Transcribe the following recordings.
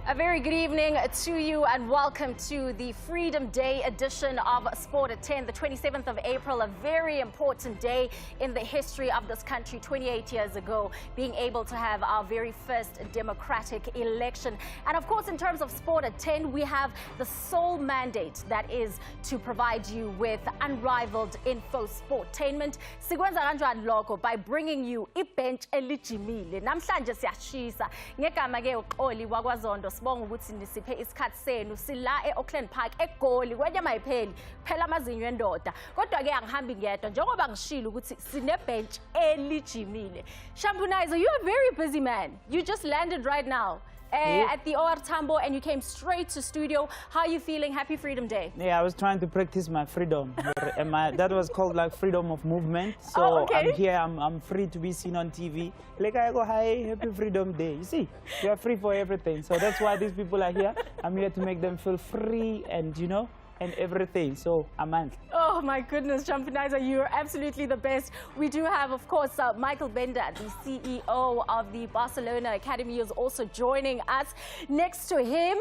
A very good evening to you and welcome to the Freedom Day edition of SportAt10, the 27th of April, a very important day in the history of this country, 28 years ago, being able to have our very first democratic election. And of course, in terms of SportAt10, we have the sole mandate that is to provide you with unrivaled info sportainment. Sikwenza kanjani lokho by bringing you ibench elijimile. Namhlanje siyashisa ngegama ke uXoli wakwaZondo. Sibonga ukuthi nisiphe isikhathi senu sila eAuckland Park eGoli kwenyama ipheli phela amazinyo endoda kodwa ke angihambi ngedwa njengoba ngishilo ukuthi sine bench elijimile. Shampunizer, you are a very busy man. You just landed right now at the OR Tambo and you came straight to studio. How are you feeling? Happy Freedom Day. Yeah, I was trying to practice my freedom. That was called like freedom of movement. So I'm here, I'm free to be seen on TV. Like I go, hi, happy Freedom Day. You see, you are free for everything. So that's why these people are here. I'm here to make them feel free and, you know, and everything. So, Aman. Oh my goodness, Shampunizer, you're absolutely the best. We do have, of course, Michael Bender, the CEO of the Barcelona Academy, is also joining us. Next to him,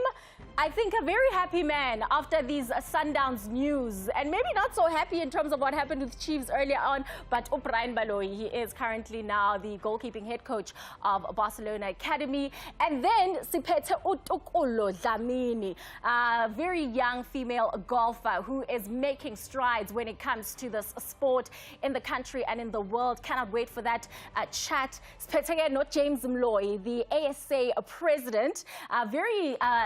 I think a very happy man after these Sundowns news, and maybe not so happy in terms of what happened with Chiefs earlier on, but Brian Baloyi, he is currently now the goalkeeping head coach of Barcelona Academy. And then Sipete Utukolo Dlamini, a very young female golfer who is making strides when it comes to this sport in the country and in the world. Cannot wait for that chat. Sipete not James Mloy, the ASA president.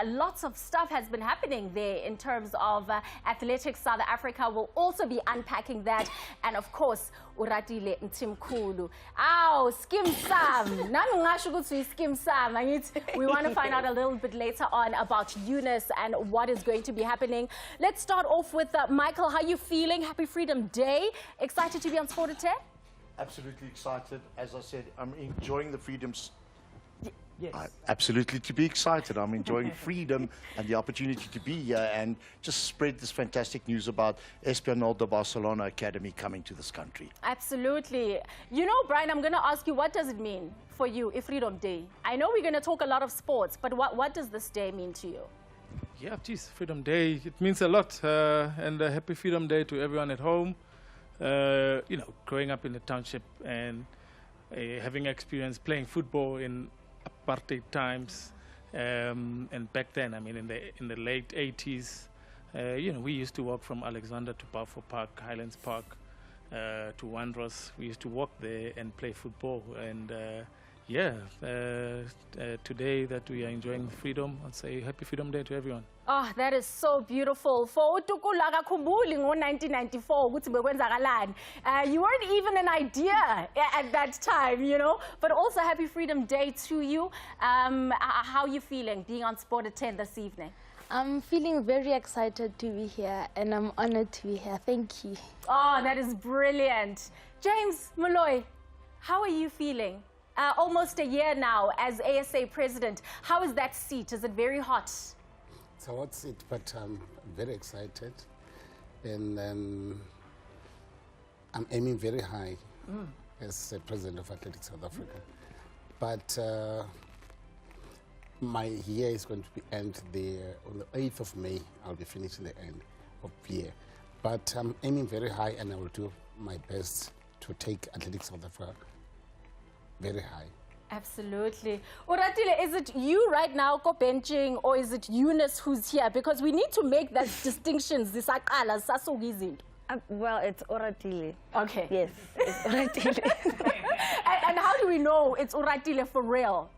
Lots of stuff has been happening there in terms of athletics. South Africa will also be unpacking that. And of course, Uratile Ntimkulu. Ow, Skim Sam. Skim Sam. We want to find out a little bit later on about Eunice and what is going to be happening. Let's start off with Michael. How are you feeling? Happy Freedom Day. Excited to be on SportAt10? Absolutely excited. As I said, I'm enjoying the freedoms. Yes. Absolutely to be excited. I'm enjoying freedom and the opportunity to be here and just spread this fantastic news about Espanyol de Barcelona Academy coming to this country. Absolutely. You know, Brian, I'm going to ask you, what does it mean for you, Freedom Day? I know we're going to talk a lot of sports, but what does this day mean to you? Yeah, geez, Freedom Day, it means a lot. And a happy Freedom Day to everyone at home. You know, growing up in the township and having experience playing football in apartheid times, and back then, I mean, in the late 80s, you know, we used to walk from Alexander to Balfour Park, Highlands Park, to Wanderers. We used to walk there and play football. And today that we are enjoying freedom, I'd say happy Freedom Day to everyone. Oh, that is so beautiful. For uTukula akakhumbuli ngo-1994 you weren't even an idea at that time, you know. But also happy Freedom Day to you. How are you feeling being on SportAt10 this evening? I'm feeling very excited to be here and I'm honored to be here. Thank you. Oh, that is brilliant. James Molloy, how are you feeling? Almost a year now as ASA president. How is that seat? Is it very hot? It's a hot seat, but I'm very excited. And I'm aiming very high as president of Athletics South Africa. But my year is going to be end on the 8th of May. I'll be finishing the end of the year. But I'm aiming very high and I will do my best to take Athletics South Africa very high. Absolutely. Uratile, is it you right now benching or is it Eunice who's here? Because we need to make that distinctions. Well, it's Uratile. Okay. Yes, it's Uratile. and how do we know it's Uratile for real?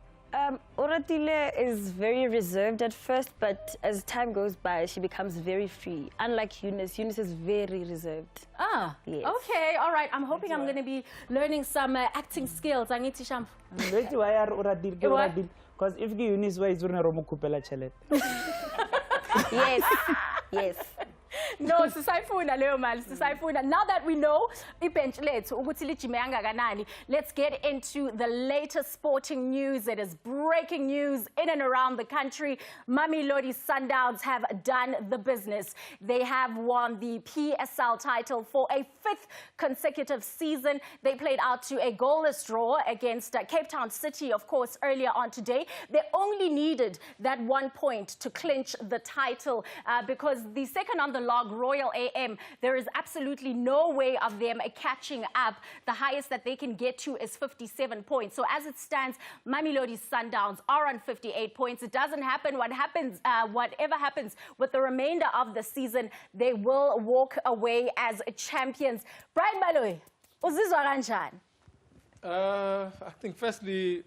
Uratile is very reserved at first, but as time goes by, she becomes very free. Unlike Eunice, Eunice is very reserved. Ah, yes. Okay, all right. I'm hoping I'm going to be learning some acting skills. I need to sham. Because if the Eunice is doing a Romo Kupela chalet. Yes, yes. No, sisayifuna leyo mali, sisayifuna. Now that we know ibench lethu ukuthi lijime kangakanani, let's get into the latest sporting news. It is breaking news in and around the country. Mamelodi Sundowns have done the business. They have won the PSL title for a 5th consecutive season. They played out to a goalless draw against Cape Town City, of course, earlier on today. They only needed that 1 point to clinch the title because the second on the log, Royal AM, there is absolutely no way of them catching up. The highest that they can get to is 57 points. So as it stands, Mamelodi Sundowns are on 58 points. It doesn't happen. Whatever happens with the remainder of the season, they will walk away as champions. Brian Baloyi, uzizwa kanjani? I think firstly,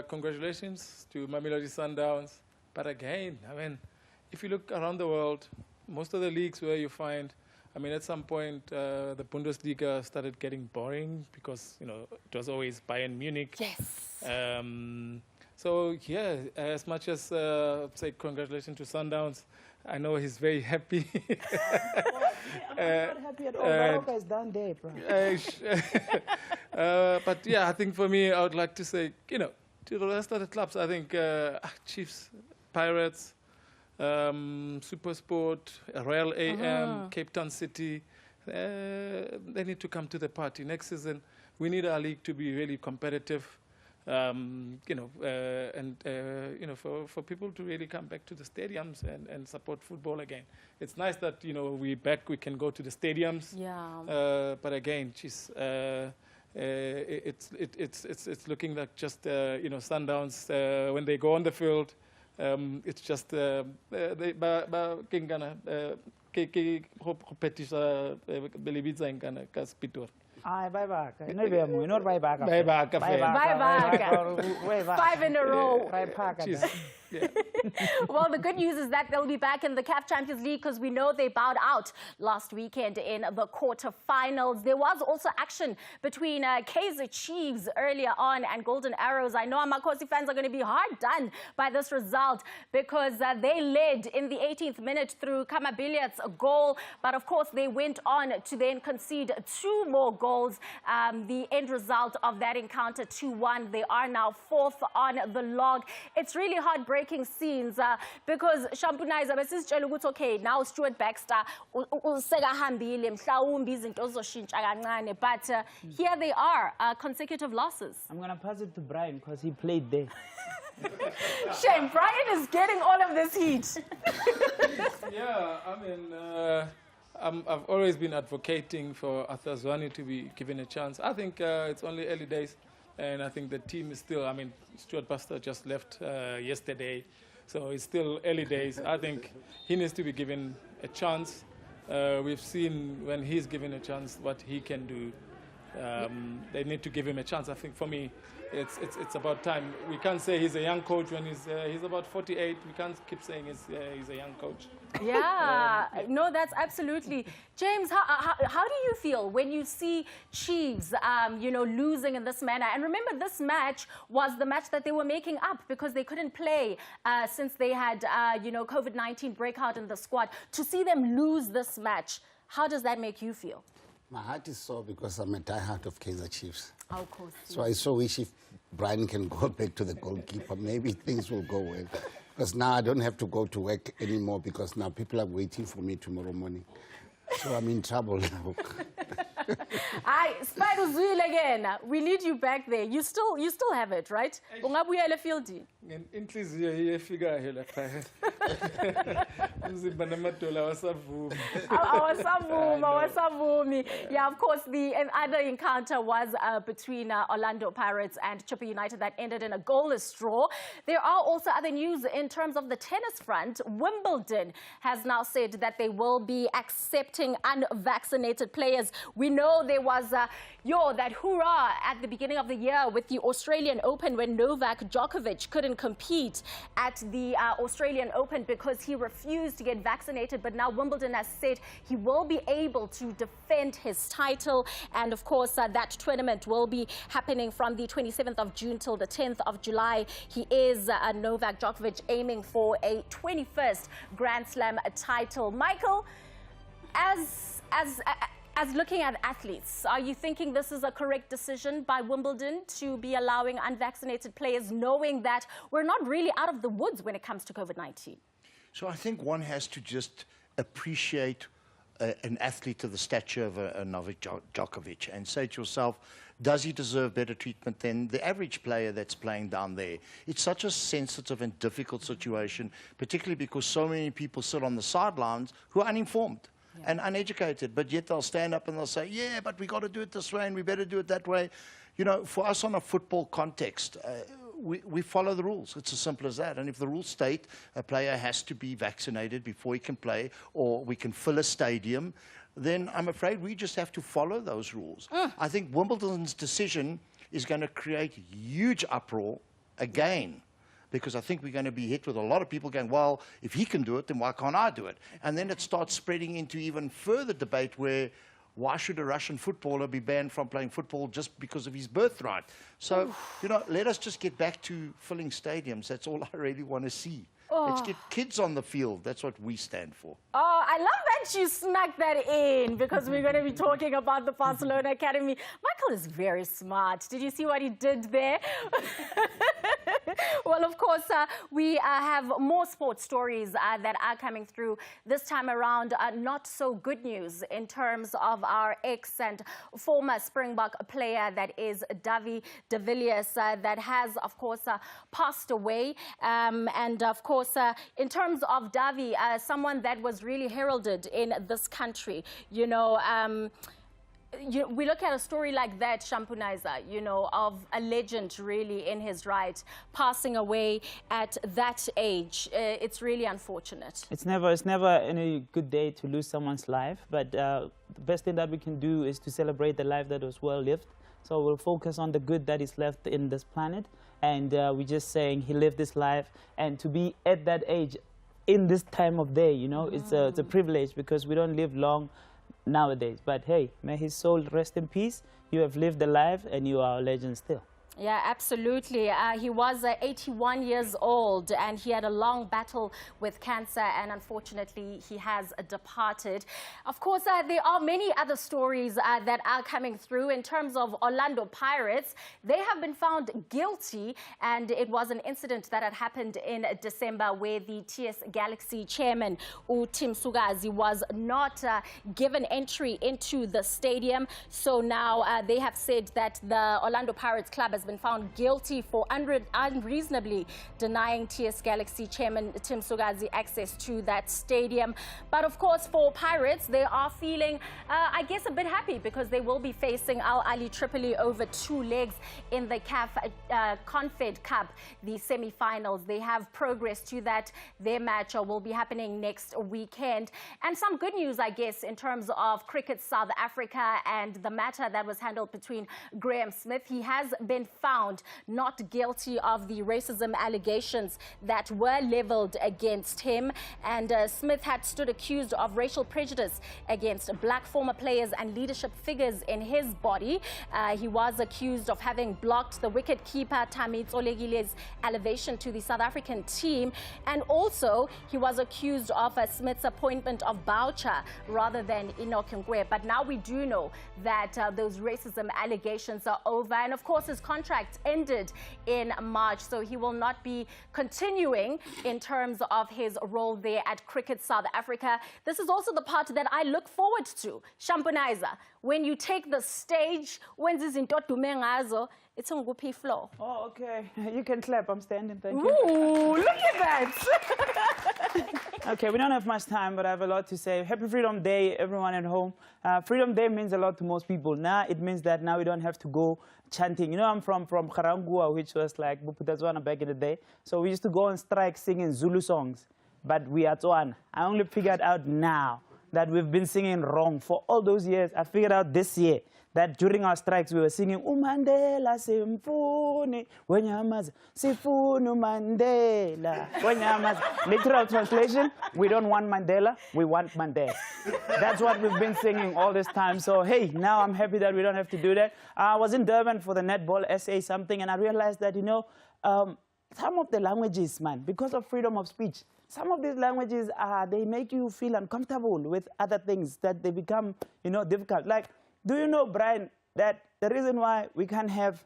congratulations to Mamelodi Sundowns. But again, I mean, if you look around the world, most of the leagues where you find, I mean, at some point, the Bundesliga started getting boring because, you know, it was always Bayern Munich. Yes. So, yeah, as much as say congratulations to Sundowns, I know he's very happy. I'm not happy at all. Morocco is down there, bro. But, yeah, I think for me, I would like to say, you know, to the rest of the clubs, I think Chiefs, Pirates, SuperSport, Royal AM, Cape Town City, they need to come to the party. Next season, we need our league to be really competitive, you know, you know, for people to really come back to the stadiums and support football again. It's nice that, you know, we can go to the stadiums. Yeah. But again, geez, it's looking like just, you know, Sundowns, when they go on the field, it's just they Bye back. No, not bye back. Bye back. Bye back. 5 in a row. Yeah. Well, the good news is that they'll be back in the CAF Champions League because we know they bowed out last weekend in the quarterfinals. There was also action between Kaizer Chiefs earlier on and Golden Arrows. I know Amakosi fans are going to be hard done by this result because they led in the 18th minute through Kamabiliat's goal. But of course, they went on to then concede 2 more goals. The end result of that encounter, 2-1. They are now 4th on the log. It's really heartbreaking scenes because Shampunaiza besizitshela ukuthi okay, now Stuart Baxter usekahambile mhlawumbe izinto zoshintsha kancane, but here they are, consecutive losses. I'm going to pass it to Brian because he played there. Shame, Brian is getting all of this heat. Yeah, I mean, I've always been advocating for Arthur Zwane to be given a chance. I think it's only early days. And I think the team is still, I mean, Stuart Baxter just left yesterday, so it's still early days. I think he needs to be given a chance. We've seen when he's given a chance what he can do. They need to give him a chance. I think for me, it's about time. We can't say he's a young coach when he's about 48. We can't keep saying he's a young coach. Yeah, no, that's absolutely. James, how do you feel when you see Chiefs, you know, losing in this manner? And remember, this match was the match that they were making up because they couldn't play since they had, you know, COVID-19 breakout in the squad. To see them lose this match, how does that make you feel? My heart is sore because I'm a diehard of Kaizer Chiefs. Of course. So I so wish if Brian can go back to the goalkeeper, maybe things will go well. Because now I don't have to go to work anymore because now people are waiting for me tomorrow morning. So I'm in trouble now. Spider Zwil again. We need you back there. You still have it, right? Ungabuyela fielding. Inhliziyo iyafika hela phaya. Umzimba namadolo awasavumi. Yeah, of course, the other encounter was between Orlando Pirates and Chippa United that ended in a goalless draw. There are also other news in terms of the tennis front. Wimbledon has now said that they will be accepting unvaccinated players. We know there was that hoorah at the beginning of the year with the Australian Open when Novak Djokovic couldn't compete at the Australian Open because he refused to get vaccinated. But now Wimbledon has said he will be able to defend his title. And of course, that tournament will be happening from the 27th of June till the 10th of July. He is Novak Djokovic aiming for a 21st Grand Slam title. Michael, As looking at athletes, are you thinking this is a correct decision by Wimbledon to be allowing unvaccinated players, knowing that we're not really out of the woods when it comes to COVID-19? So I think one has to just appreciate an athlete of the stature of a Novak Djokovic and say to yourself, does he deserve better treatment than the average player that's playing down there? It's such a sensitive and difficult situation, particularly because so many people sit on the sidelines who are uninformed. Yeah. And uneducated, but yet they'll stand up and they'll say, yeah, but we got to do it this way and we better do it that way. You know, for us on a football context, we follow the rules. It's as simple as that. And if the rules state a player has to be vaccinated before he can play, or we can fill a stadium, then I'm afraid we just have to follow those rules. I think Wimbledon's decision is going to create huge uproar again, because I think we're going to be hit with a lot of people going, well, if he can do it, then why can't I do it? And then it starts spreading into even further debate where, why should a Russian footballer be banned from playing football just because of his birthright? So, you know, let us just get back to filling stadiums. That's all I really want to see. Let's get kids on the field. That's what we stand for. Oh, I love that you snuck that in, because we're going to be talking about the Barcelona Academy. Michael is very smart. Did you see what he did there? Well, of course, we have more sports stories that are coming through this time around. Not so good news in terms of our ex and former Springbok player, that is Davi de Villiers, that has, of course, passed away. And, of course, in terms of Davi, someone that was really heralded in this country, you know, we look at a story like that, Shampunaiza, you know, of a legend really in his right, passing away at that age. It's really unfortunate. It's never any good day to lose someone's life, but the best thing that we can do is to celebrate the life that was well lived. So we'll focus on the good that is left in this planet, and we're just saying he lived his life, and to be at that age in this time of day, you know, it's a privilege, because we don't live long nowadays. But hey, may his soul rest in peace. You have lived a life and you are a legend still. Yeah, absolutely. He was 81 years old, and he had a long battle with cancer, and unfortunately he has departed. Of course, there are many other stories that are coming through. In terms of Orlando Pirates, they have been found guilty, and it was an incident that had happened in December where the TS Galaxy chairman, Tim Sugazi, was not given entry into the stadium. So now they have said that the Orlando Pirates club has been found guilty for unreasonably denying TS Galaxy chairman Tim Sugazi access to that stadium. But of course, for Pirates, they are feeling, I guess, a bit happy, because they will be facing Al Ahly Tripoli over 2 legs in the CAF Confed Cup, the semi-finals. They have progress to that. Their match will be happening next weekend. And some good news, I guess, in terms of Cricket South Africa and the matter that was handled between Graham Smith. He has been found not guilty of the racism allegations that were leveled against him. And Smith had stood accused of racial prejudice against black former players and leadership figures in his body. He was accused of having blocked the wicketkeeper Tammy Tsolegile's elevation to the South African team. And also, he was accused of Smith's appointment of Boucher rather than Enoch Ngwe. But now we do know that those racism allegations are over. And of course, his contract ended in March, so he will not be continuing in terms of his role there at Cricket South Africa. This is also the part that I look forward to. Shampunaiza, when you take the stage, when this is it's on Gupi floor. Oh, okay. You can clap. I'm standing. Thank you. Ooh, look at that. Okay, we don't have much time, but I have a lot to say. Happy Freedom Day, everyone at home. Freedom Day means a lot to most people. Now it means that now we don't have to go chanting. You know, I'm from Garangua, which was like Buputazwana back in the day. So we used to go on strike singing Zulu songs, but we are Tswana. I only figured out now that we've been singing wrong for all those years. I figured out this year that during our strikes we were singing Umandela Simfuni Wenyamaza Sifunu Mandela Wenyamaza. Literal translation, we don't want Mandela, we want Mandela. That's what we've been singing all this time. So hey, now I'm happy that we don't have to do that. I was in Durban for the netball SA something, and I realized that, you know, some of the languages, man, because of freedom of speech, some of these languages, they make you feel uncomfortable with other things that they become, difficult. Like, do you know, Brian, that the reason why we can't have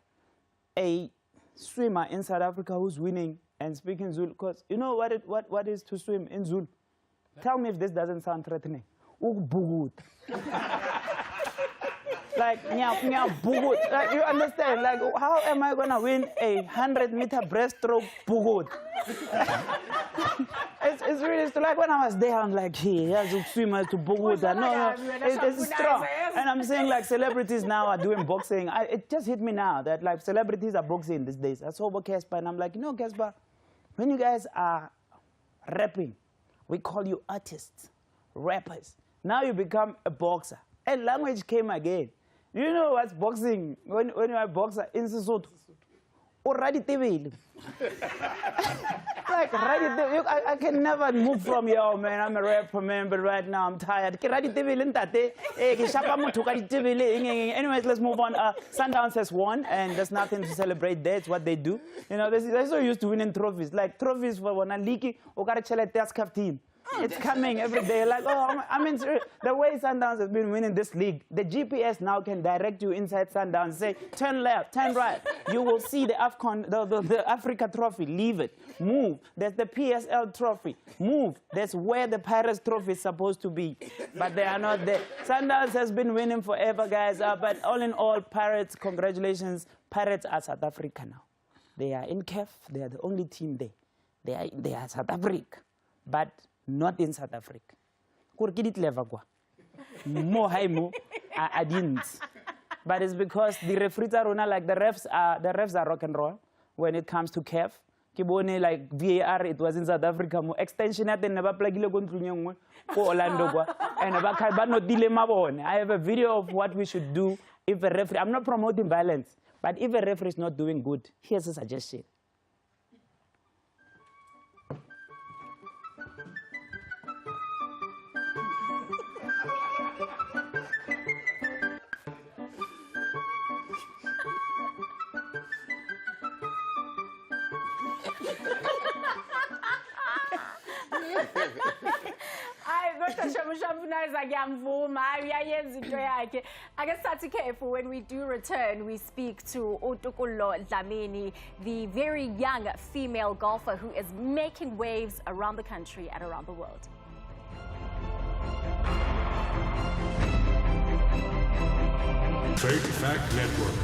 a swimmer in South Africa who's winning and speaking Zulu, because you know what is to swim in Zulu? Tell me if this doesn't sound threatening. Like, like, you understand? Like, how am I going to win a 100-meter breaststroke bugut? It's really, like when I was there, I'm like, hey, here's a swimmer to bugut. No, it's strong. And I'm saying, like, celebrities now are doing boxing. It just hit me now that, like, celebrities are boxing these days. I saw Casper, and I'm like, Casper, when you guys are rapping, we call you artists, rappers. Now you become a boxer. And language came again. You know what's boxing? When you're a boxer in Sesotho, already TV. Like, I can never move from here, oh, man. I'm a rapper, man, but right now I'm tired. Anyways, let's move on. Sundowns has won, and there's nothing to celebrate there. It's what they do. They're so used to winning trophies. Like, trophies for one leaky, or got a team. It's coming every day. Like, I mean, the way Sundowns has been winning this league, the GPS now can direct you inside Sundowns. Say, turn left, turn right. You will see the AFCON, the Africa trophy. Leave it. Move. There's the PSL trophy. Move. That's where the Pirates trophy is supposed to be. But they are not there. Sundowns has been winning forever, guys. But all in all, Pirates, congratulations. Pirates are South Africa now. They are in CAF. They are the only team there. They are South Africa. But not in South Africa. I didn't. But it's because the referees are like the refs are rock and roll when it comes to CAF. Like VAR, it was in South Africa. Extension at the never plug Orlando. And I have a video of what we should do if a referee. I'm not promoting violence, but if a referee is not doing good, here's a suggestion. I guess that's careful. When we do return, we speak to Otukulo Dlamini, the very young female golfer who is making waves around the country and around the world. Fake Fact Network.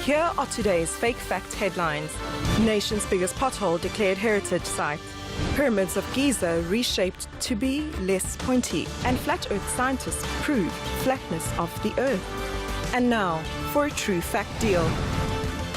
Here are today's Fake Fact headlines. Nation's biggest pothole declared heritage site. Pyramids of Giza reshaped to be less pointy. And flat Earth scientists prove flatness of the Earth. And now, for a true fact deal.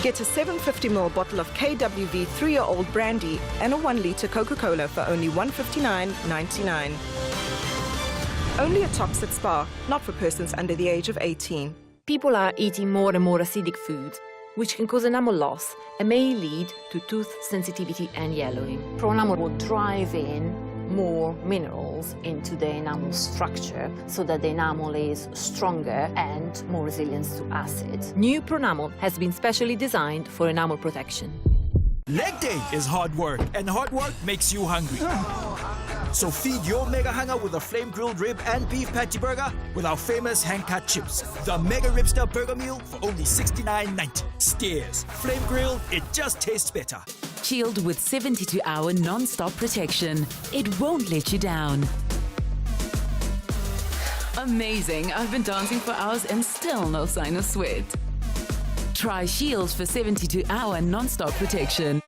Get a 750ml bottle of KWV 3-year-old brandy and a 1-litre Coca-Cola for only $159.99. Only at Tops at Spa, not for persons under the age of 18. People are eating more and more acidic foods, which can cause enamel loss and may lead to tooth sensitivity and yellowing. Pro-enamel will drive in more minerals into the enamel structure so that the enamel is stronger and more resilient to acid. New Pro-enamel has been specially designed for enamel protection. Leg day is hard work, and hard work makes you hungry. So feed your mega hunger with a flame grilled rib and beef patty burger with our famous hand-cut chips. The Mega Ribster Burger Meal for only $69.90. Steers, flame grilled, it just tastes better. Chilled with 72-hour non-stop protection. It won't let you down. Amazing, I've been dancing for hours and still no sign of sweat. Try Shield for 72-hour non-stop protection.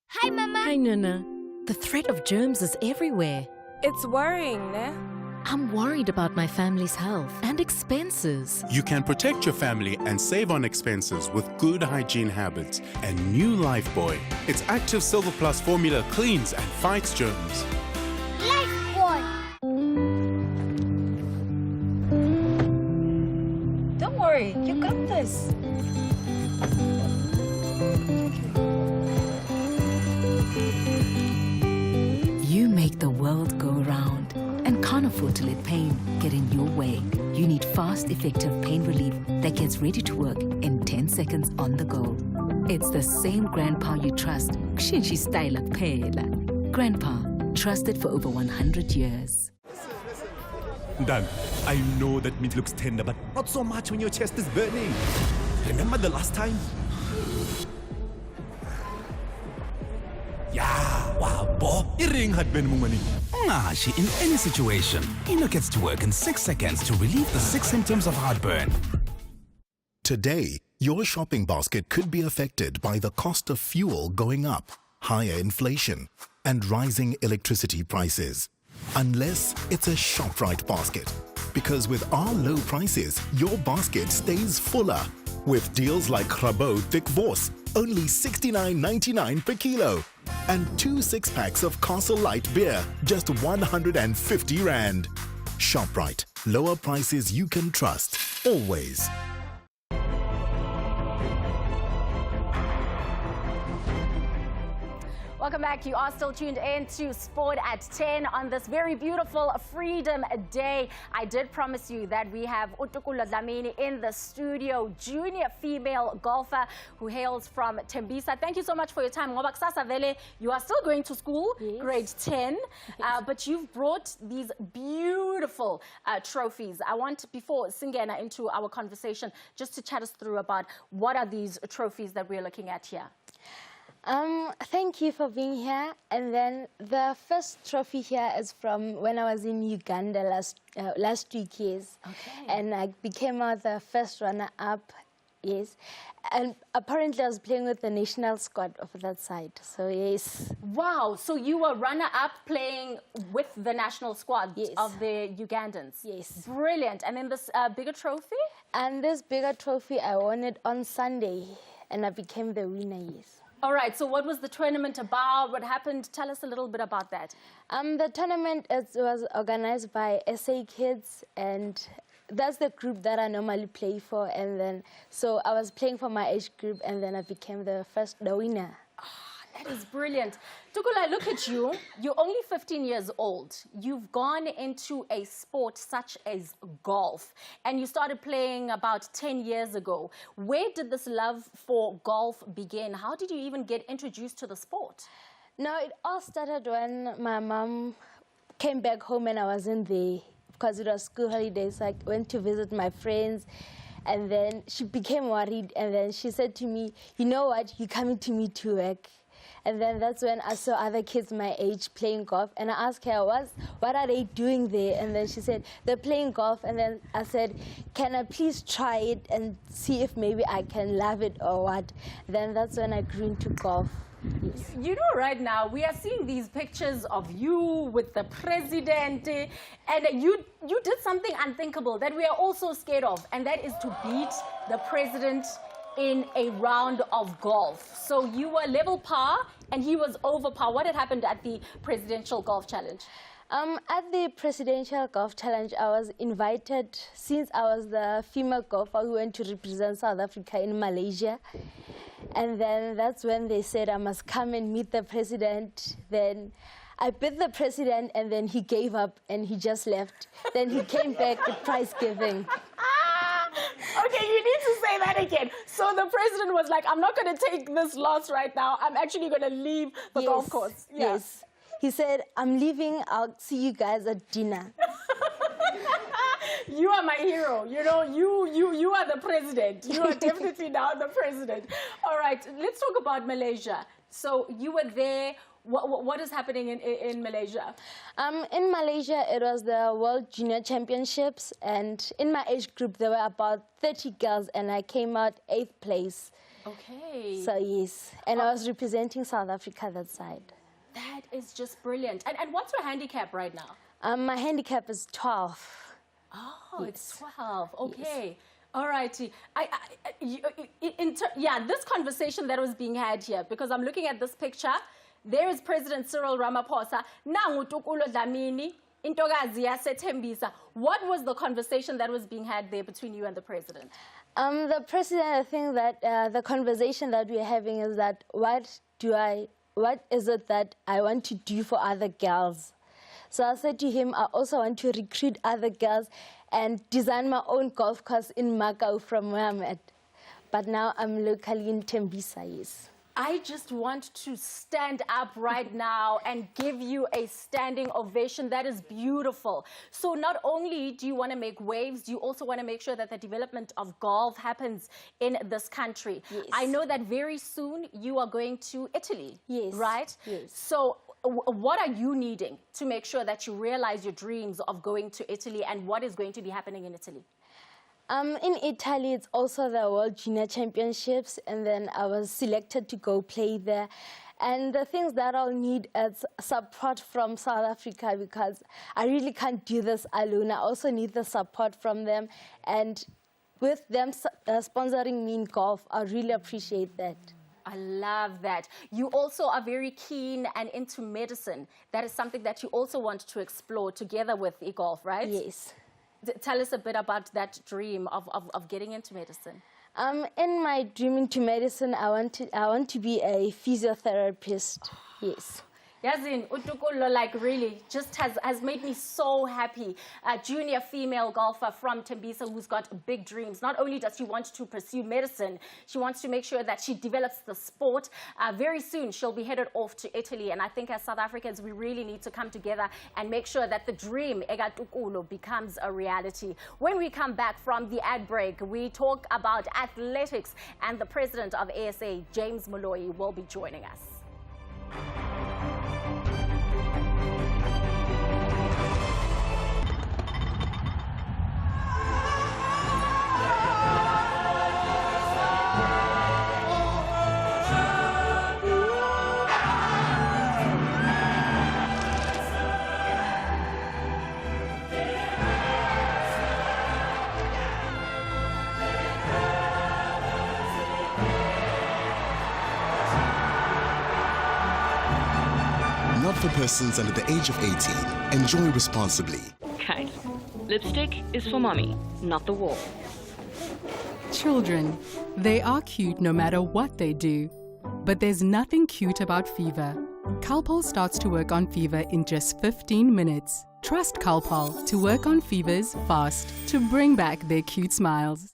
Hi, Mama. Hi, Nana. The threat of germs is everywhere. It's worrying, ne? I'm worried about my family's health and expenses. You can protect your family and save on expenses with good hygiene habits and new Lifebuoy. Its active Silver Plus formula cleans and fights germs. Lifebuoy! Don't worry, you got this. You make the world go round and can't afford to let pain get in your way. You need fast, effective pain relief that gets ready to work in 10 seconds on the go. It's the same grandpa you trust. Kushintsha style kuphela. Grandpa, trusted for over 100 years. Dan, I know that meat looks tender, but not so much when your chest is burning. Remember the last time? Yeah, wow, bo, iring had been mumani. Ngashi, in any situation, Eno gets to work in 6 seconds to relieve the 6 symptoms of heartburn. Today, your shopping basket could be affected by the cost of fuel going up, higher inflation, and rising electricity prices. Unless it's a ShopRite basket. Because with our low prices, your basket stays fuller. With deals like Rabot Thick Vos, only $69.99 per kilo. And 2 6-packs of Castle Light beer, just 150 Rand. ShopRite, lower prices you can trust, always. Welcome back. You are still tuned in to Sport at 10 on this very beautiful Freedom Day. I did promise you that we have uTukulo Dlamini in the studio, junior female golfer who hails from Tembisa. Thank you so much for your time. Ngoba kusasa vele, you are still going to school, yes. Grade 10, but you've brought these beautiful trophies. I want, before Singena into our conversation, just to chat us through about what are these trophies that we're looking at here. Thank you for being here. And then the first trophy here is from when I was in Uganda last 2 years. Okay. And I became the first runner-up, yes. And apparently I was playing with the national squad of that side, so yes. Wow, so you were runner-up playing with the national squad, yes, of the Ugandans? Yes. Brilliant. And then this bigger trophy? And this bigger trophy, I won it on Sunday, and I became the winner, yes. All right, so what was the tournament about? What happened? Tell us a little bit about that. The tournament was organized by SA Kids, and that's the group that I normally play for. And then, so I was playing for my age group, and then I became the winner. That is brilliant. Tukula, look at you. You're only 15 years old. You've gone into a sport such as golf, and you started playing about 10 years ago. Where did this love for golf begin? How did you even get introduced to the sport? No, it all started when my mom came back home and I wasn't there because it was school holidays. So I went to visit my friends. And then she became worried, and then she said to me, you know what, you're coming to me to work. And then that's when I saw other kids my age playing golf. And I asked her, what are they doing there? And then she said, they're playing golf. And then I said, can I please try it and see if maybe I can love it or what? Then that's when I grew into golf. Yes. You know, right now, we are seeing these pictures of you with the president. And you did something unthinkable that we are also scared of. And that is to beat the president in a round of golf. So you were level par and he was over par. What had happened at the Presidential Golf Challenge? At the Presidential Golf Challenge, I was invited, since I was the female golfer who went to represent South Africa in Malaysia. And then that's when they said I must come and meet the president. Then I beat the president, and then he gave up and he just left. Then he came back at prize giving. Okay, you need to say that again. So the president was like, I'm not going to take this loss right now. I'm actually going to leave the golf course. Yeah. Yes. He said, I'm leaving. I'll see you guys at dinner. You are my hero. You know, you are the president. You are definitely now the president. All right, let's talk about Malaysia. So you were there. What is happening in Malaysia? In Malaysia, it was the World Junior Championships, and in my age group, there were about 30 girls, and I came out 8th place. Okay. So, yes, and I was representing South Africa that side. That is just brilliant. And what's your handicap right now? My handicap is 12. Oh, yes. It's 12. Okay. Yes. All righty. This conversation that was being had here, because I'm looking at this picture. There is President Cyril Ramaphosa. Nangu uTukulo Dlamini, intokazi yaseTembisa. What was the conversation that was being had there between you and the president? The president, I think that the conversation that we're having is that what is it that I want to do for other girls? So I said to him, I also want to recruit other girls and design my own golf course in Macau from where I'm at. but now I'm locally in Tembisa, yes. I just want to stand up right now and give you a standing ovation. That is beautiful. So not only do you want to make waves, you also want to make sure that the development of golf happens in this country. Yes. I know that very soon you are going to Italy, yes. right? Yes. So what are you needing to make sure that you realize your dreams of going to Italy, and what is going to be happening in Italy? In Italy, it's also the World Junior Championships, and then I was selected to go play there. And the things that I'll need is support from South Africa, because I really can't do this alone. I also need the support from them, and with them sponsoring me in golf, I really appreciate that. I love that. You also are very keen and into medicine. That is something that you also want to explore together with e-golf, right? Yes. Tell us a bit about that dream of getting into medicine. In my dream into medicine, I want to be a physiotherapist. Yes. Yazin, Utukolo, like really just has made me so happy. A junior female golfer from Tembisa who's got big dreams. Not only does she want to pursue medicine, she wants to make sure that she develops the sport. Very soon, she'll be headed off to Italy. And I think as South Africans, we really need to come together and make sure that the dream, Egatukulo, becomes a reality. When we come back from the ad break, we talk about athletics, and the president of ASA, James Molloy, will be joining us. Not for persons under the age of 18. Enjoy responsibly. Okay. Lipstick is for mommy, not the wall. Children, they are cute no matter what they do. But there's nothing cute about fever. Calpol starts to work on fever in just 15 minutes. Trust Calpol to work on fevers fast to bring back their cute smiles.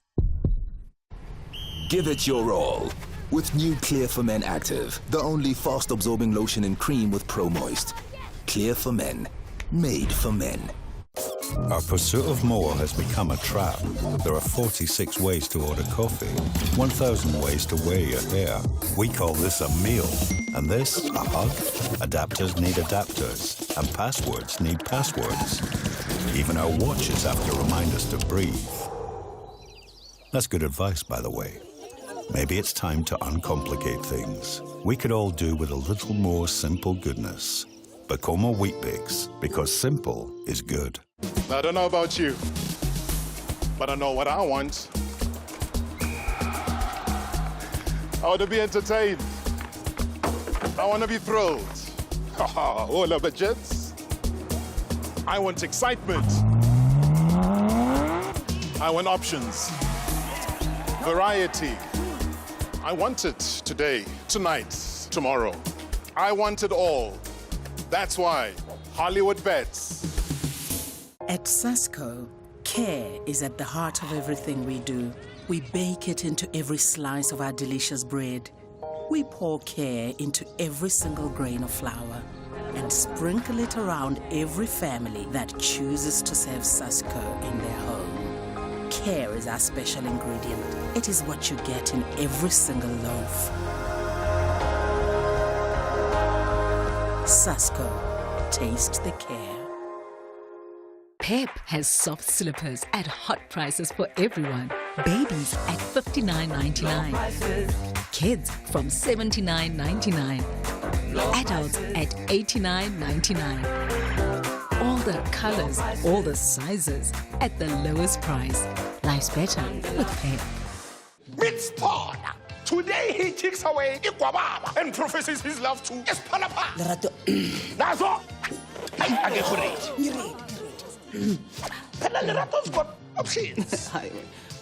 Give it your all with new Clear for Men Active, the only fast-absorbing lotion and cream with Pro Moist. Clear for Men, made for men. Our pursuit of more has become a trap. There are 46 ways to order coffee, 1,000 ways to wear your hair. We call this a meal, and this a hug. Adapters need adapters, and passwords need passwords. Even our watches have to remind us to breathe. That's good advice, by the way. Maybe it's time to uncomplicate things. We could all do with a little more simple goodness. Bacoma Wheat Bix, because simple is good. I don't know about you, but I know what I want. I want to be entertained. I want to be thrilled. All of the jets. I want excitement. I want options. Variety. I want it today, tonight, tomorrow. I want it all. That's why Hollywood bets. At Sasco, care is at the heart of everything we do. We bake it into every slice of our delicious bread. We pour care into every single grain of flour and sprinkle it around every family that chooses to serve Sasco in their home. Care is our special ingredient. It is what you get in every single loaf. Sasco, taste the care. Pep has soft slippers at hot prices for everyone. Babies at $59.99. Kids from $79.99. Adults at $89.99. All the colors, all the sizes at the lowest price. Life's better with Pep. Spawn. Today he takes away Ikwababa and professes his love to Espalapa. That's all. I get ready. Lerato got options.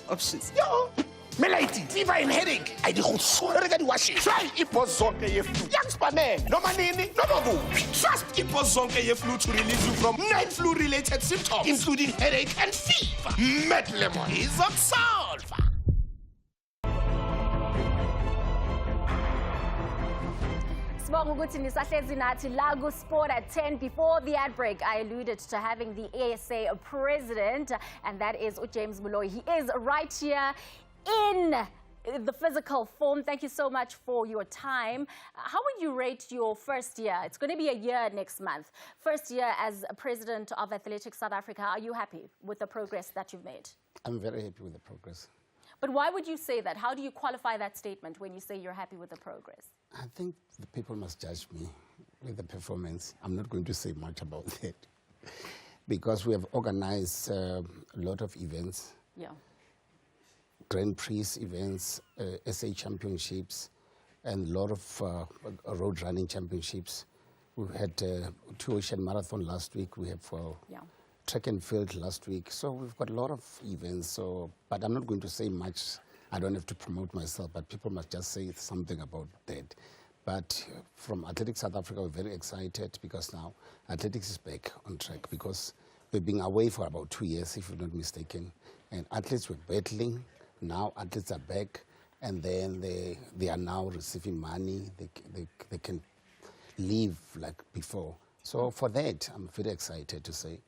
Options. Yo. Melaiti, fever and headache. I do so regard washing. Try Ipozonke ye flu. Young Spane, no manini, no babu. Trust Ipozonke ye flu to release you from 9 flu-related symptoms, including headache and fever. Met Lemon is a solver. Siyabonga ukuthi nisahlezi nathi la Sport at 10. Before the ad break, I alluded to having the ASA president, and that is James Moloi. He is right here in the physical form. Thank you so much for your time. How would you rate your first year? It's going to be a year next month. First year as president of Athletics South Africa. Are you happy with the progress that you've made? I'm very happy with the progress. But why would you say that? How do you qualify that statement when you say you're happy with the progress? I think the people must judge me with the performance. I'm not going to say much about that because we have organized a lot of events. Yeah. Grand Prix events, SA championships, and a lot of road running championships. We had 2 Ocean Marathon last week. We have track and field last week. So we've got a lot of events. So, but I'm not going to say much. I don't have to promote myself, but people must just say something about that. But from Athletics South Africa, we're very excited because now athletics is back on track because we've been away for about 2 years, if I'm not mistaken. And athletes were battling. Now athletes are back, and then they are now receiving money. They can live like before. So for that, I'm very excited to say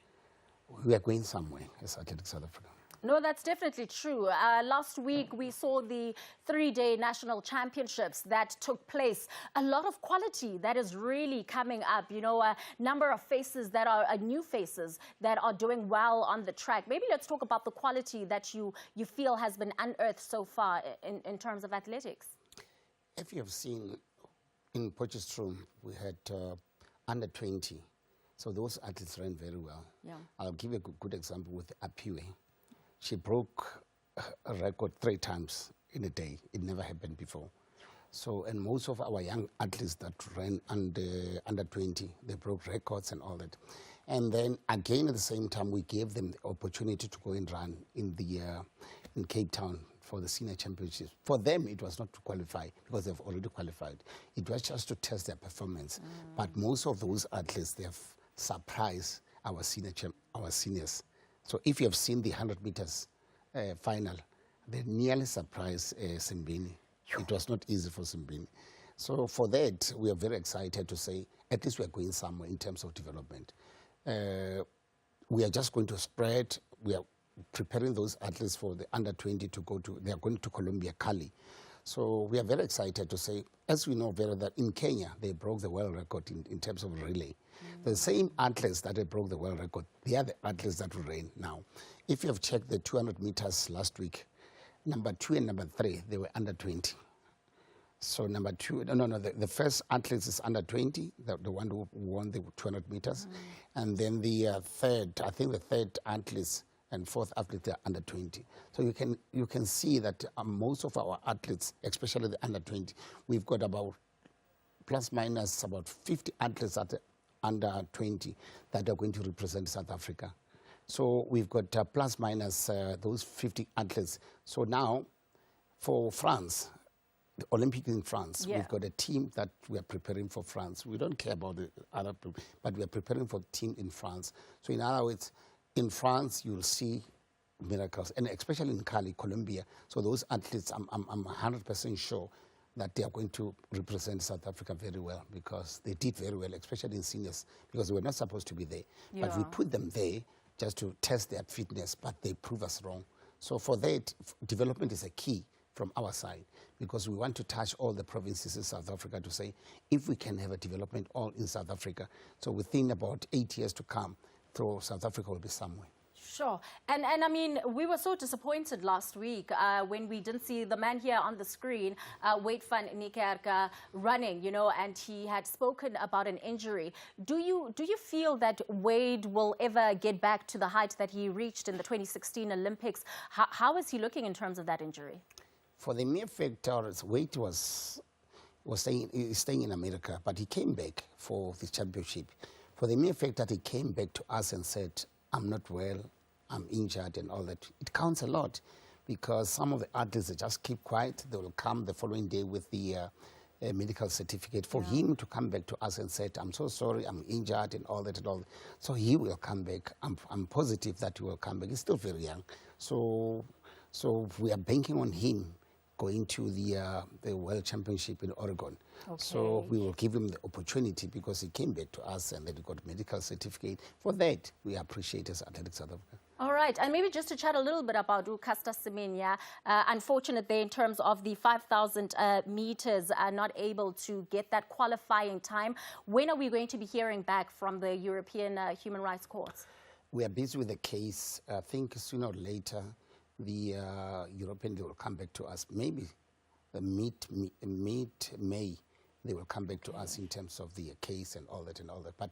we are going somewhere as Athletics South Africa. No, that's definitely true. Last week, we saw the 3-day national championships that took place. A lot of quality that is really coming up. You know, a number of faces that are new faces that are doing well on the track. Maybe let's talk about the quality that you feel has been unearthed so far in terms of athletics. If you have seen in Potchefstroom, we had under 20. So those athletes ran very well. Yeah. I'll give you a good example with Apiwe. She broke a record 3 times in a day. It never happened before. So, and most of our young athletes that ran under 20, they broke records and all that. And then again, at the same time, we gave them the opportunity to go and run in Cape Town for the senior championships. For them, it was not to qualify because they've already qualified. It was just to test their performance. But most of those athletes, they have surprised our seniors. So if you have seen the 100 meters final, they nearly surprised Simbini. It was not easy for Simbini. So for that, we are very excited to say, at least we are going somewhere in terms of development. We are just going to spread. We are preparing those athletes for the under 20 to go to, they are going to Colombia, Cali. So we are very excited to say, as we know very well, that in Kenya, they broke the world record in terms of relay. The same athletes that they broke the world record, they are the athletes that will reign now. If you have checked the 200 meters last week, number 2 and number 3, they were under 20. So number 2, the first athlete is under 20, the one who won the 200 meters. And then the third, I think the third athlete and fourth athlete are under 20. So you can see that most of our athletes, especially the under 20, we've got about plus minus about 50 athletes at under 20 that are going to represent South Africa. So we've got plus minus those 50 athletes. So now for France, the Olympics in France, we've got a team that we are preparing for France. We don't care about the other people, but we are preparing for a team in France. So in other words, in France, you'll see miracles, and especially in Cali, Colombia. So those athletes, I'm 100% sure that they are going to represent South Africa very well because they did very well, especially in seniors, because they were not supposed to be there. Yeah. But we put them there just to test their fitness, but they prove us wrong. So for that, development is a key from our side because we want to touch all the provinces in South Africa to say, if we can have a development all in South Africa, so within about 8 years to come, South Africa will be somewhere. Sure. And I mean, we were so disappointed last week when we didn't see the man here on the screen, Wade van Niekerk, running, you know, and he had spoken about an injury. Do you feel that Wade will ever get back to the height that he reached in the 2016 Olympics? How is he looking in terms of that injury? For the mere fact, Wade was staying in America, but he came back for the championship. For the mere fact that he came back to us and said, I'm not well, I'm injured and all that, it counts a lot because some of the athletes, they just keep quiet. They will come the following day with the medical certificate. For him to come back to us and say, I'm so sorry, I'm injured and all that and all that. So he will come back. I'm positive that he will come back. He's still very young. So we are banking on him going to the World Championship in Oregon. So we will give him the opportunity because he came back to us and then he got a medical certificate. For that, we appreciate his Athletics South Africa. All right, and maybe just to chat a little bit about Caster Semenya. Unfortunate there in terms of the 5,000 meters, not able to get that qualifying time. When are we going to be hearing back from the European Human Rights Court? We are busy with the case. I think sooner or later, the European, they will come back to us. Maybe mid-May, they will come back to us in terms of the case and all that. But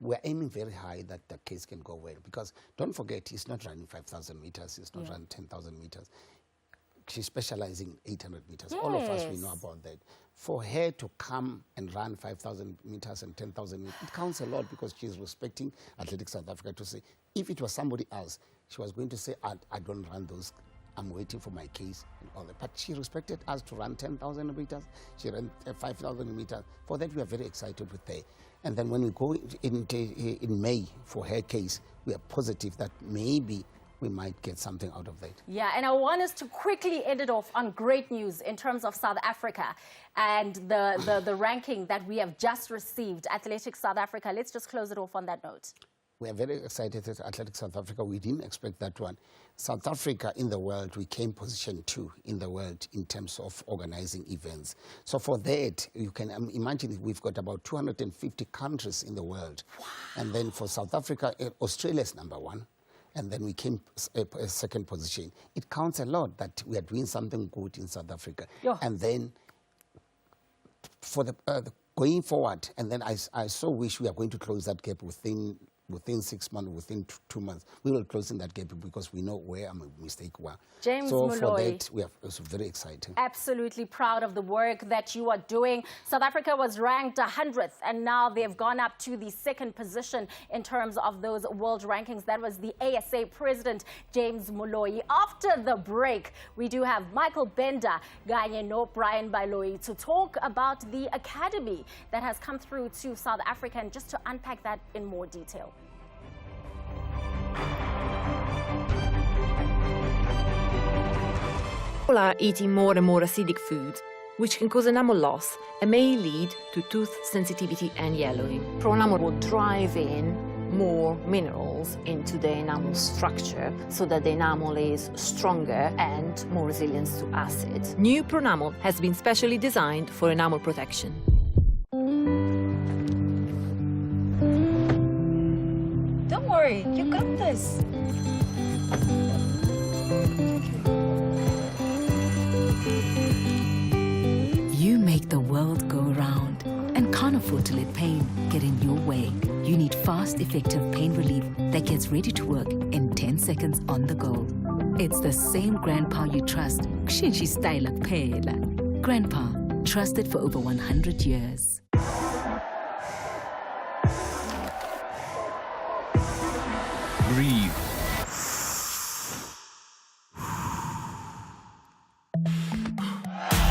we're aiming very high that the case can go well. Because don't forget, he's not running 5,000 meters. He's not running 10,000 meters. She's specializing in 800 meters. Yes. All of us, we know about that. For her to come and run 5,000 meters and 10,000 meters, it counts a lot because she's respecting Athletics South Africa to say, if it was somebody else, she was going to say, I don't run those. I'm waiting for my case and all that. But she respected us to run 10,000 meters. She ran 5,000 meters. For that, we are very excited with her. And then when we go in May for her case, we are positive that maybe we might get something out of that. Yeah, and I want us to quickly end it off on great news in terms of South Africa and the ranking that we have just received, Athletics South Africa. Let's just close it off on that note. We are very excited at Athletics South Africa. We didn't expect that one. South Africa in the world, we came position 2 in the world in terms of organizing events. So for that, you can imagine we've got about 250 countries in the world. Wow. And then for South Africa, Australia's number 1. And then we came a second position. It counts a lot that we are doing something good in South Africa. Yeah. And then for the going forward, and then I so wish we are going to close that gap within 6 months, within 2 months. We will close in that gap because we know where our mistake was. James so Moloi, for that, we are also very excited. Absolutely proud of the work that you are doing. South Africa was ranked 100th, and now they've gone up to the 2nd position in terms of those world rankings. That was the ASA president, James Moloi. After the break, we do have Michael Bender, Ganye no Brian Bailoi, to talk about the academy that has come through to South Africa and just to unpack that in more detail. People are eating more and more acidic foods, which can cause enamel loss and may lead to tooth sensitivity and yellowing. Pro-enamel will drive in more minerals into the enamel structure so that the enamel is stronger and more resilient to acid. New Pro-enamel has been specially designed for enamel protection. Don't worry, you got this. You make the world go round and can't afford to let pain get in your way. You need fast, effective pain relief that gets ready to work in 10 seconds on the go. It's the same Grandpa you trust. Kushinshi style phela. Grandpa, trusted for over 100 years. Breathe.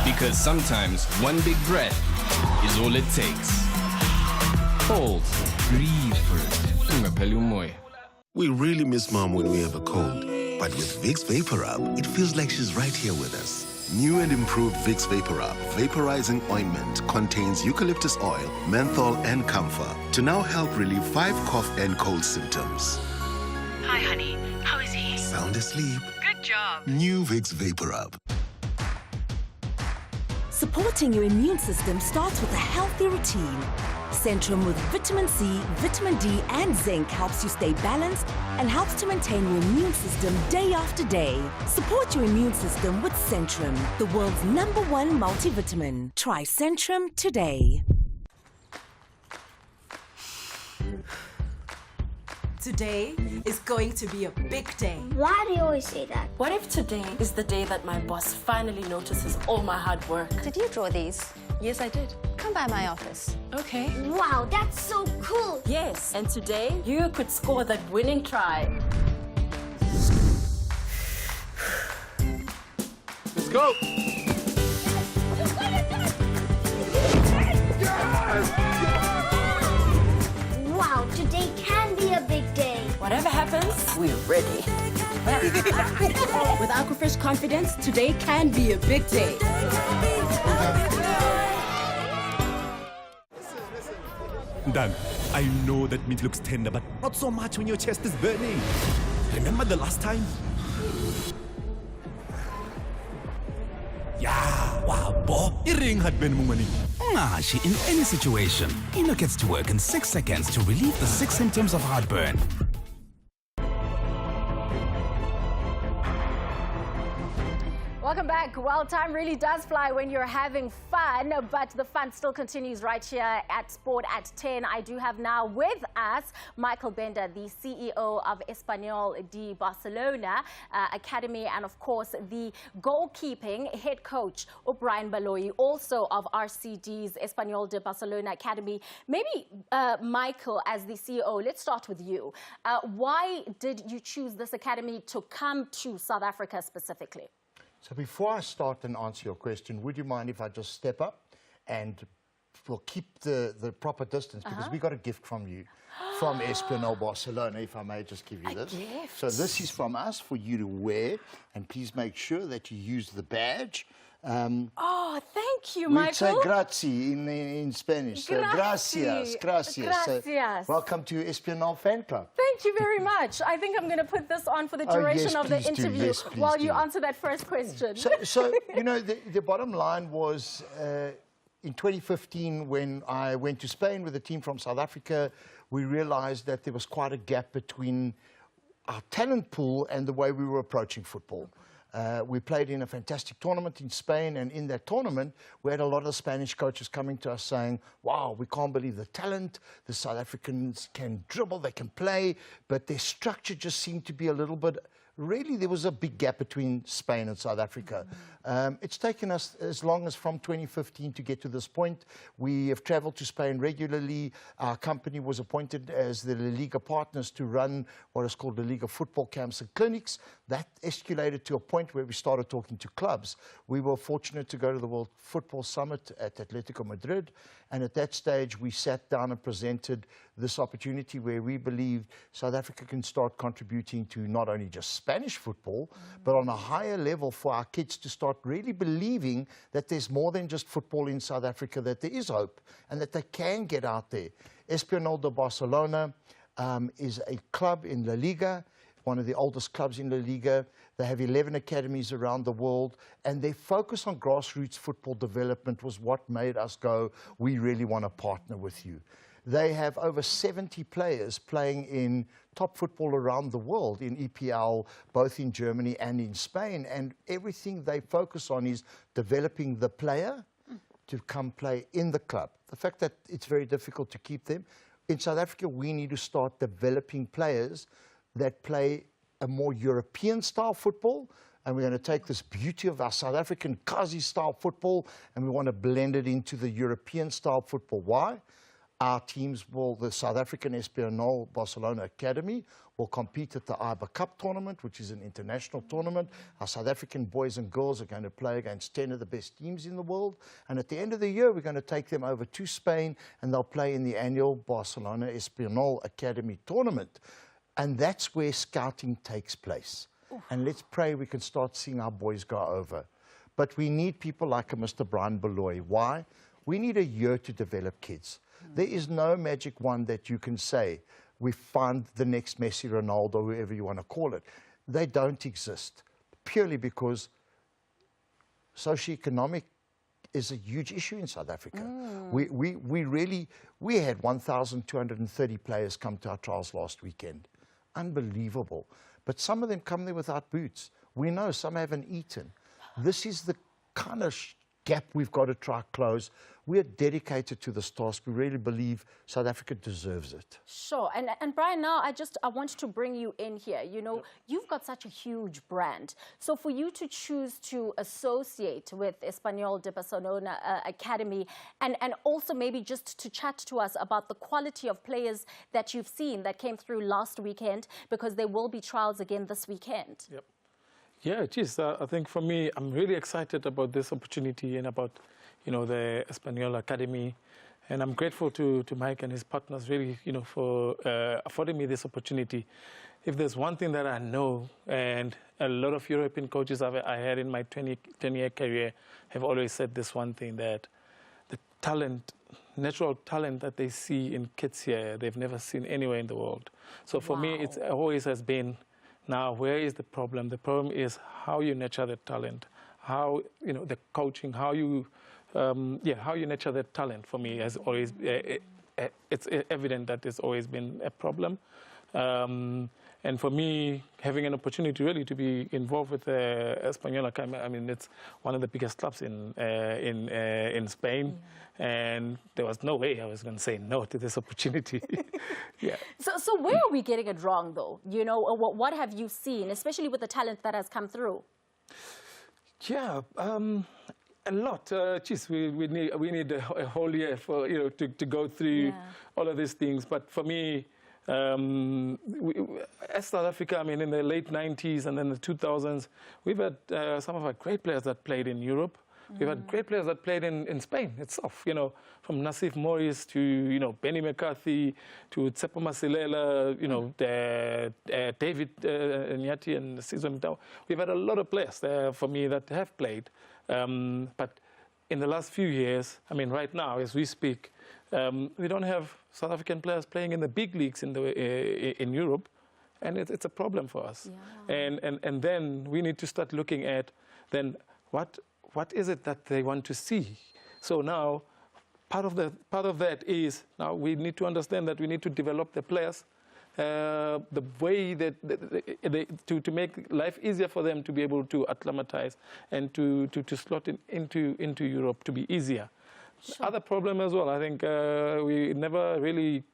Because sometimes one big breath is all it takes. Hold, breathe for it. We really miss Mom when we have a cold. But with Vicks VapoRub, it feels like she's right here with us. New and improved Vicks VapoRub vaporizing ointment contains eucalyptus oil, menthol, and camphor to now help relieve 5 cough and cold symptoms. Hi, honey. How is he? Sound asleep. Good job. New Vicks VapoRub. Supporting your immune system starts with a healthy routine. Centrum with vitamin C, vitamin D and zinc helps you stay balanced and helps to maintain your immune system day after day. Support your immune system with Centrum, the world's #1 multivitamin. Try Centrum today. Today is going to be a big day. Why do you always say that? What if today is the day that my boss finally notices all my hard work? Did you draw these? Yes, I did. Come by my office. Okay. Wow, that's so cool. Yes, and today you could score that winning try. Let's go. Wow, today can be a big day. Whatever happens, we're ready. With Aquafresh confidence, today can be a big day. Dan, I know that meat looks tender, but not so much when your chest is burning. Remember the last time? Yeah, wow, Bo. Iring had been mumani. Ngashi, in any situation, Eno gets to work in 6 seconds to relieve the 6 symptoms of heartburn. Welcome back. Well, time really does fly when you're having fun, but the fun still continues right here at Sport at 10. I do have now with us Michael Bender, the CEO of Espanyol de Barcelona Academy, and of course the goalkeeping head coach, Brian Baloyi, also of RCD's Espanyol de Barcelona Academy. Maybe, Michael, as the CEO, let's start with you. Why did you choose this academy to come to South Africa specifically? So before I start and answer your question, would you mind if I just step up and we'll keep the proper distance, because we got a gift from you, from Espanyol Barcelona, if I may just give you this. Gift. So this is from us for you to wear, and please make sure that you use the badge. Oh, thank you, we Michael. say grazie in Spanish. So gracias. Gracias. So welcome to Espanyol Fan Club. Thank you very much. I think I'm going to put this on for the duration of the interview while you answer that first question. So you know, the bottom line was in 2015, when I went to Spain with a team from South Africa, we realized that there was quite a gap between our talent pool and the way we were approaching football. We played in a fantastic tournament in Spain, and in that tournament, we had a lot of Spanish coaches coming to us saying, wow, we can't believe the talent. The South Africans can dribble, they can play, but their structure just seemed to be a little bit... Really, there was a big gap between Spain and South Africa. It's taken us as long as from 2015 to get to this point. We have traveled to Spain regularly. Our company was appointed as the La Liga partners to run what is called the Liga football camps and clinics. That escalated to a point where we started talking to clubs. We were fortunate to go to the World Football Summit at Atletico Madrid, and at that stage we sat down and presented this opportunity where we believed South Africa can start contributing to not only just Spanish football, but on a higher level for our kids to start really believing that there's more than just football in South Africa, that there is hope and that they can get out there. Espanyol de Barcelona is a club in La Liga, one of the oldest clubs in La Liga. They have 11 academies around the world, and their focus on grassroots football development was what made us go, we really want to partner with you. They have over 70 players playing in top football around the world, in EPL, both in Germany and in Spain, and everything they focus on is developing the player to come play in the club. The fact that it's very difficult to keep them. In South Africa, we need to start developing players that play a more European-style football, and we're going to take this beauty of our South African Kazi-style football, and we want to blend it into the European-style football. Why? Our teams will, the South African Espanyol Barcelona Academy will compete at the IBA Cup tournament, which is an international tournament. Our South African boys and girls are going to play against 10 of the best teams in the world. And at the end of the year, we're going to take them over to Spain, and they'll play in the annual Barcelona Espanyol Academy tournament. And that's where scouting takes place. And let's pray we can start seeing our boys go over. But we need people like a Mr. Brian Baloyi. Why? We need a year to develop kids. There is no magic wand that you can say, we find the next Messi, Ronaldo, whoever you want to call it. They don't exist, purely because socioeconomic is a huge issue in South Africa. We had 1,230 players come to our trials last weekend. Unbelievable. But some of them come there without boots. We know some haven't eaten. This is the kind of gap we've got to try close. We're dedicated to this task. We really believe South Africa deserves it. Sure. And Brian, now I want to bring you in here. You know, you've got such a huge brand. So for you to choose to associate with Espanyol de Barcelona Academy, and also maybe just to chat to us about the quality of players that you've seen that came through last weekend, because there will be trials again this weekend. Yep. Yeah, it is. I think for me, I'm really excited about this opportunity and about, you know, the Espanyol Academy. And I'm grateful to Mike and his partners, really, for affording me this opportunity. If there's one thing that I know, and a lot of European coaches I had in my 10-year career have always said this one thing, that the talent, natural talent that they see in kids here, they've never seen anywhere in the world. So for me, it always has been, now where is the problem? The problem is how you nurture the talent, how, the coaching, how you nurture that talent. For me has always, it's evident that it's always been a problem. And for me, having an opportunity really to be involved with Espanyol, I mean, it's one of the biggest clubs in Spain, and there was no way I was going to say no to this opportunity. Yeah. So where are we getting it wrong, though? What have you seen, especially with the talent that has come through? Yeah. A lot. We need a whole year for to go through all of these things. But for me, as South Africa, I mean, in the late 90s and then the 2000s, we've had some of our great players that played in Europe. We've had great players that played in Spain itself, from Nassif Morris to, Benny McCarthy to Tsepo Masilela, David Nyati and Sizwe Mtau. We've had a lot of players there for me that have played. But in the last few years, I mean, right now, as we speak, we don't have South African players playing in the big leagues in Europe, and it's a problem for us. Yeah. And then we need to start looking at then what is it that they want to see. So now, part of that is now we need to understand that we need to develop the players. The way that to make life easier for them to be able to acclimatize and to slot into Europe to be easier. Sure. Other problem as well. I think we never really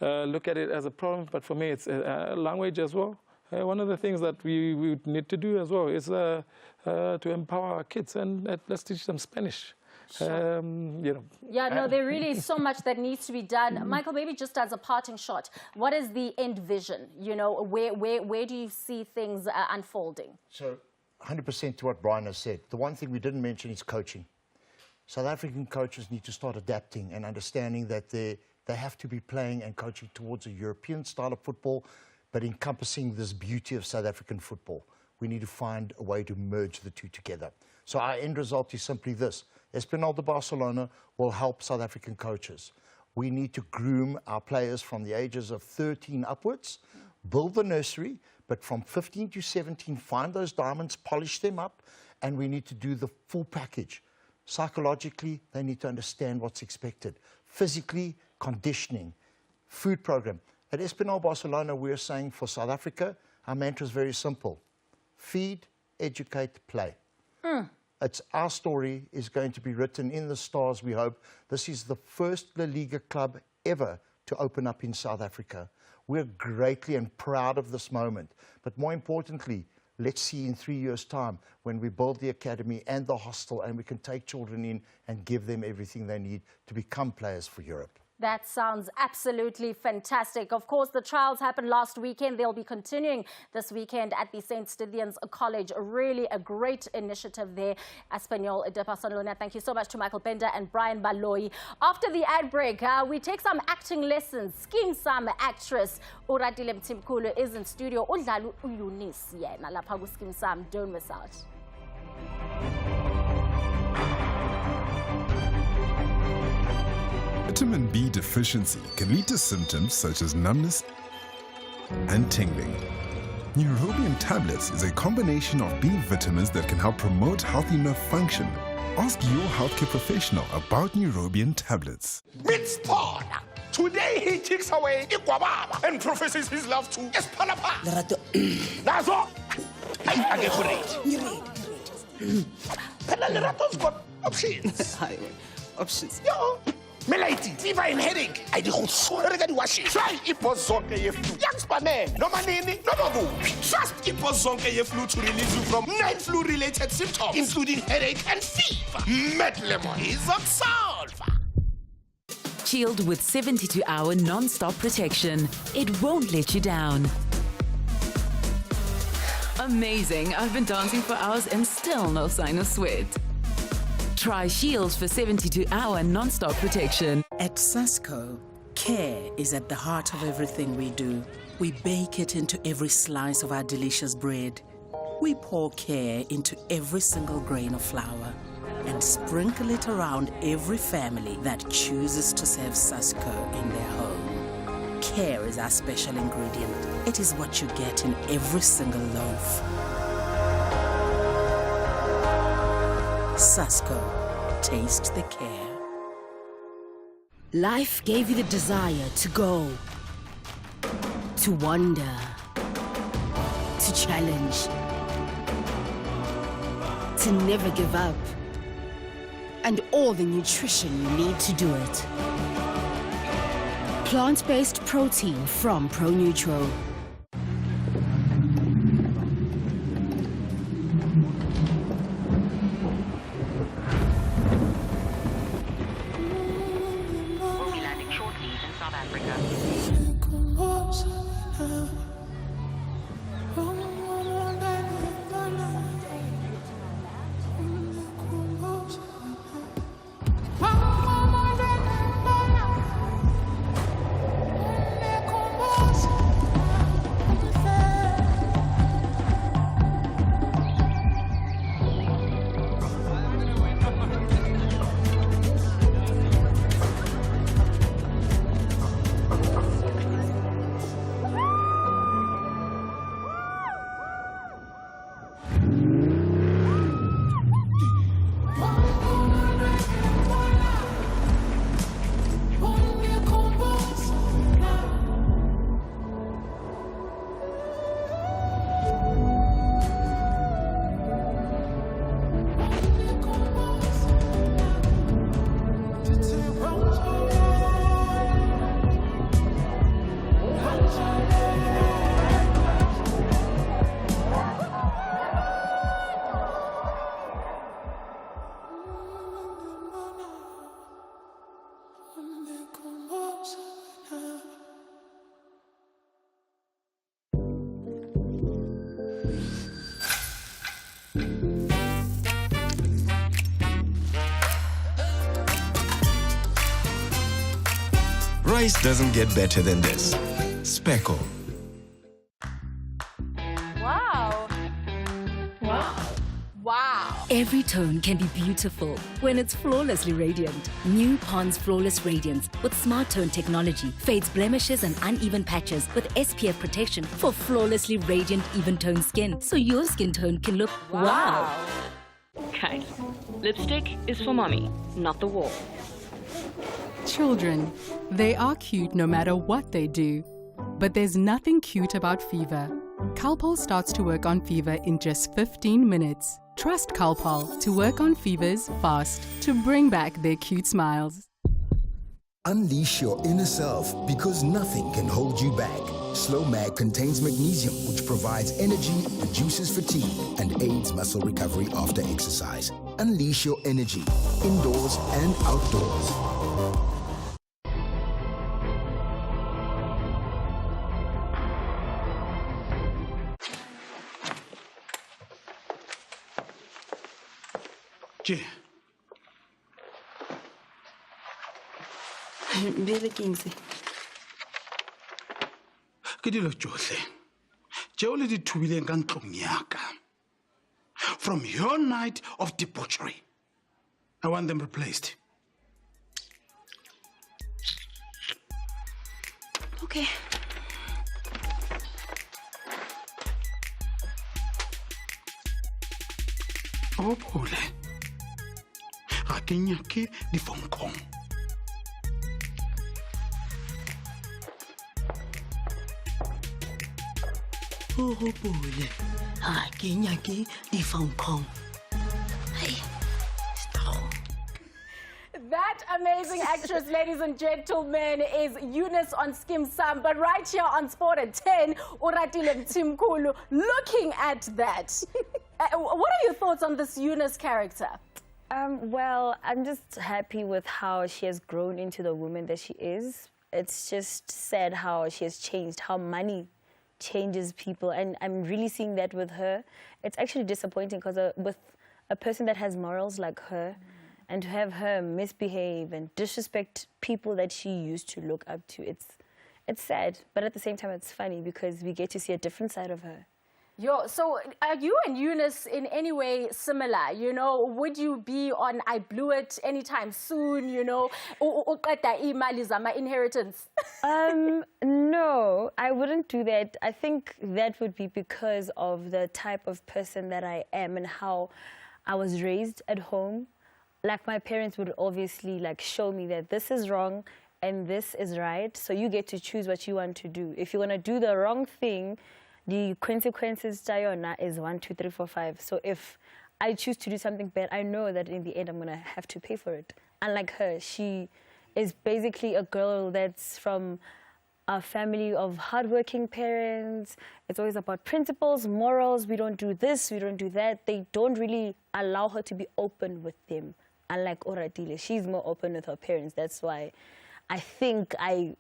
look at it as a problem, but for me it's language as well. One of the things that we need to do as well is to empower our kids and let's teach them Spanish. Sure. Yeah, no, there really is so much that needs to be done. Michael, maybe just as a parting shot, what is the end vision? Where do you see things unfolding? So 100% to what Brian has said. The one thing we didn't mention is coaching. South African coaches need to start adapting and understanding that they have to be playing and coaching towards a European style of football, but encompassing this beauty of South African football. We need to find a way to merge the two together. So our end result is simply this. Espanyol de Barcelona will help South African coaches. We need to groom our players from the ages of 13 upwards, build the nursery, but from 15 to 17, find those diamonds, polish them up, and we need to do the full package. Psychologically, they need to understand what's expected. Physically, conditioning, food program. At Espanyol Barcelona, we're saying for South Africa, our mantra is very simple. Feed, educate, play. It's our story is going to be written in the stars, we hope. This is the first La Liga club ever to open up in South Africa. We're greatly and proud of this moment. But more importantly, let's see in 3 years' time when we build the academy and the hostel and we can take children in and give them everything they need to become players for Europe. That sounds absolutely fantastic. Of course, the trials happened last weekend. They'll be continuing this weekend at the St. Stithians College. Really a great initiative there. Espanyol de Barcelona. Thank you so much to Michael Bender and Brian Baloyi. After the ad break, we take some acting lessons. Skin Sam actress Uratile Mtimkulu is in studio. Udlalu Uyunis yena lapha ku Skin Sam. Don't miss out. Vitamin B deficiency can lead to symptoms such as numbness and tingling. Neurobian tablets is a combination of B vitamins that can help promote healthy nerve function. Ask your healthcare professional about Neurobian tablets. It's Paul. Today he takes away Ikwababa and professes his love to Espalapa. That's all. I get great. Lerato got options. Options. Yo. Melati, fever and headache. I don't swear to wash it. Try Ipozonke ye flu. Young Spane, no manini, no mabu. Trust Ipozonke ye flu to release you from 9 flu-related symptoms, including headache and fever. Medlemon is a solver. Shield with 72-hour non-stop protection. It won't let you down. Amazing. I've been dancing for hours and still no sign of sweat. Try Shield for 72-hour non-stop protection. At Sasco, care is at the heart of everything we do. We bake it into every slice of our delicious bread. We pour care into every single grain of flour and sprinkle it around every family that chooses to serve Sasco in their home. Care is our special ingredient. It is what you get in every single loaf. Sasco, taste the care. Life gave you the desire to go, to wonder, to challenge, to never give up, and all the nutrition you need to do it. Plant-based protein from ProNutro. Rice doesn't get better than this. Speckle. Wow. Wow. Wow. Every tone can be beautiful when it's flawlessly radiant. New Pond's Flawless Radiance with Smart Tone technology fades blemishes and uneven patches with SPF protection for flawlessly radiant, even tone skin, so your skin tone can look wow. Okay, lipstick is for mommy, not the wall. Children, they are cute no matter what they do. But there's nothing cute about fever. Calpol starts to work on fever in just 15 minutes. Trust Calpol to work on fevers fast to bring back their cute smiles. Unleash your inner self because nothing can hold you back. Slow Mag contains magnesium, which provides energy, reduces fatigue, and aids muscle recovery after exercise. Unleash your energy, indoors and outdoors. Ke dilo tsohle tšeo le di thubileng ka ntlong yaka. From your night of debauchery, I want them replaced. Okay. O pole. Ga ke nyake difonkong. O pole. Ha ke nyake difonkong. Hey. That amazing actress, ladies and gentlemen, is Eunice on Skim Sam. But right here on SportAt10, Oratile Mtimkulu, looking at that. What are your thoughts on this Eunice character? Well, I'm just happy with how she has grown into the woman that she is. It's just sad how she has changed, how money changes people. And I'm really seeing that with her. It's actually disappointing because with a person that has morals like her, And to have her misbehave and disrespect people that she used to look up to, it's sad. But at the same time, it's funny because we get to see a different side of her. So are you and Eunice in any way similar? You know, would you be on I Blew It anytime soon, you know? Inheritance? No, I wouldn't do that. I think that would be because of the type of person that I am and how I was raised at home. Like, my parents would obviously like show me that this is wrong and this is right. So you get to choose what you want to do. If you want to do the wrong thing, the consequences is 1, 2, 3, 4, 5. So if I choose to do something bad, I know that in the end I'm going to have to pay for it. Unlike her, she is basically a girl that's from a family of hardworking parents. It's always about principles, morals. We don't do this, we don't do that. They don't really allow her to be open with them. Unlike Oratile, she's more open with her parents. That's why I think I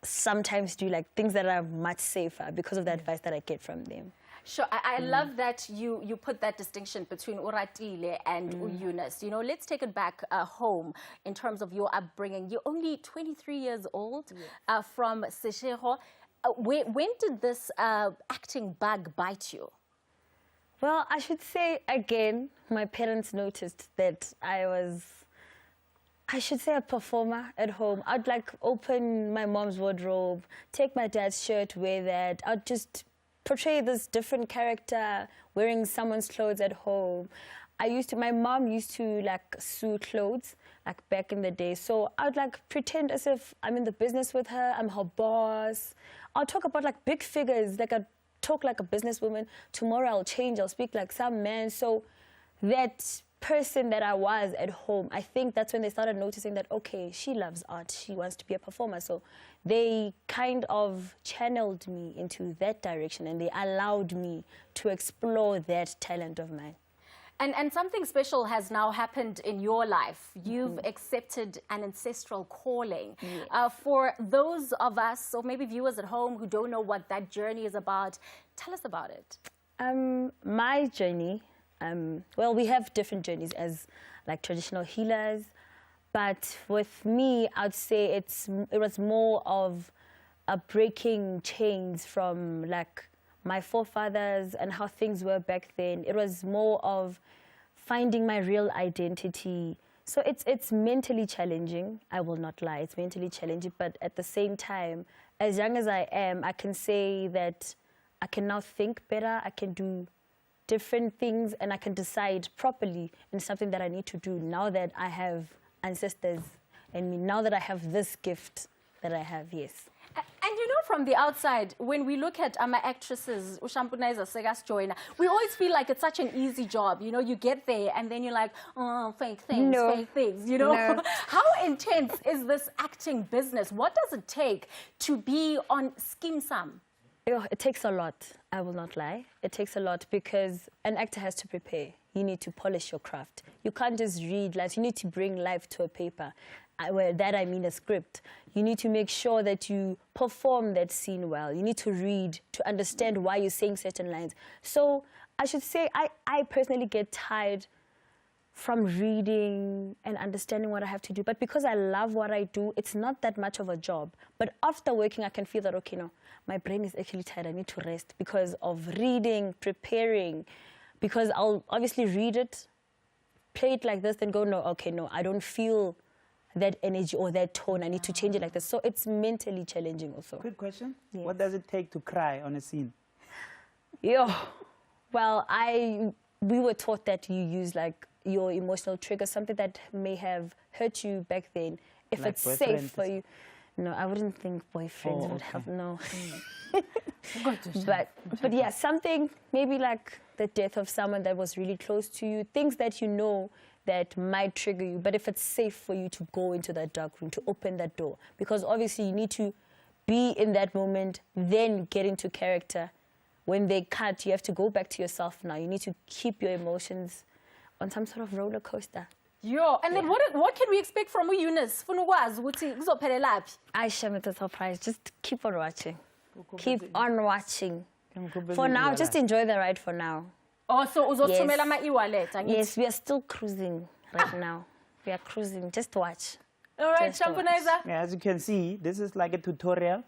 sometimes do like things that are much safer because of the advice that I get from them. Sure, I love that you put that distinction between Oratile and Eunice. You know, let's take it back home in terms of your upbringing. You're only 23 years old from Seshego. When did this acting bug bite you? Well, I should say, again, my parents noticed that I was, I should say, a performer at home. I'd like open my mom's wardrobe, take my dad's shirt, wear that. I'd just portray this different character wearing someone's clothes at home. My mom used to like sew clothes like back in the day. So I'd like pretend as if I'm in the business with her, I'm her boss. I'll talk about like big figures, like I'd talk like a businesswoman. Tomorrow I'll change, I'll speak like some man. So that person that I was at home, I think that's when they started noticing that, okay, she loves art, she wants to be a performer. So they kind of channeled me into that direction and they allowed me to explore that talent of mine. And something special has now happened in your life. You've accepted an ancestral calling. Yes. For those of us, or maybe viewers at home who don't know what that journey is about, tell us about it. My journey, well, we have different journeys as like traditional healers, but with me, I'd say it was more of a breaking chains from like my forefathers and how things were back then. It was more of finding my real identity. So it's mentally challenging, I will not lie, it's mentally challenging, but at the same time, as young as I am, I can say that I can now think better, I can do different things, and I can decide properly in something that I need to do now that I have ancestors and now that I have this gift that I have, yes. And you know, from the outside, when we look at actresses, Ushampunaiza, Segas Joyner, we always feel like it's such an easy job. You know, you get there and then you're like, oh, fake things, fake things, you know. No. How intense is this acting business? What does it take to be on Skim Sam? It takes a lot, I will not lie. It takes a lot because an actor has to prepare. You need to polish your craft. You can't just read lines. You need to bring life to a paper. That I mean a script. You need to make sure that you perform that scene well. You need to read to understand why you're saying certain lines. So I should say I personally get tired from reading and understanding what I have to do. But because I love what I do, it's not that much of a job. But after working, I can feel that, okay, no, my brain is actually tired. I need to rest because of reading, preparing, because I'll obviously read it, play it like this, then go, no, okay, no, I don't feel that energy or that tone. I need to change it like this. So it's mentally challenging also. Quick question. Yes. What does it take to cry on a scene? Well, we were taught that you use like your emotional trigger, something that may have hurt you back then. If Like it's safe for you. No, I wouldn't think boyfriends would have, no. But yeah, something maybe like the death of someone that was really close to you, things that you know that might trigger you, but if it's safe for you to go into that dark room, to open that door, because obviously you need to be in that moment, then get into character. When they cut, you have to go back to yourself now. You need to keep your emotions on some sort of roller coaster. And then what can we expect from Eunice? Aisha, it's a surprise. Just keep on watching. Keep on watching. For now, just enjoy the ride for now. Oh, so uzothumela ama e-wallet? Yes, we are still cruising right now. We are cruising. Just watch. All right, Just watch. Champonizer. Yeah, as you can see, this is like a tutorial,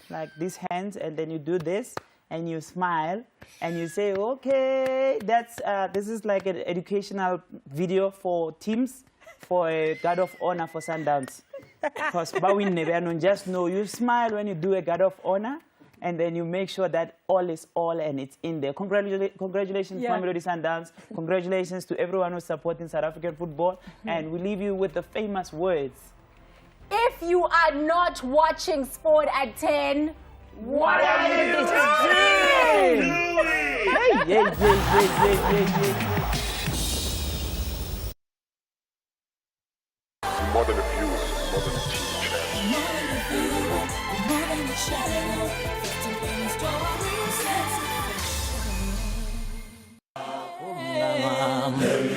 like these hands, and then you do this, and you smile, and you say, okay, that's this is like an educational video for teams, for a guard of honor for Sundowns. Because just know you smile when you do a guard of honor, and then you make sure that all is all and it's in there. Congratulations, Yeah. Mamelodi Sundowns. Congratulations to everyone who's supporting South African football. And we leave you with the famous words. If you are not watching Sport at 10, what are you doing? More than a view, more than a More than a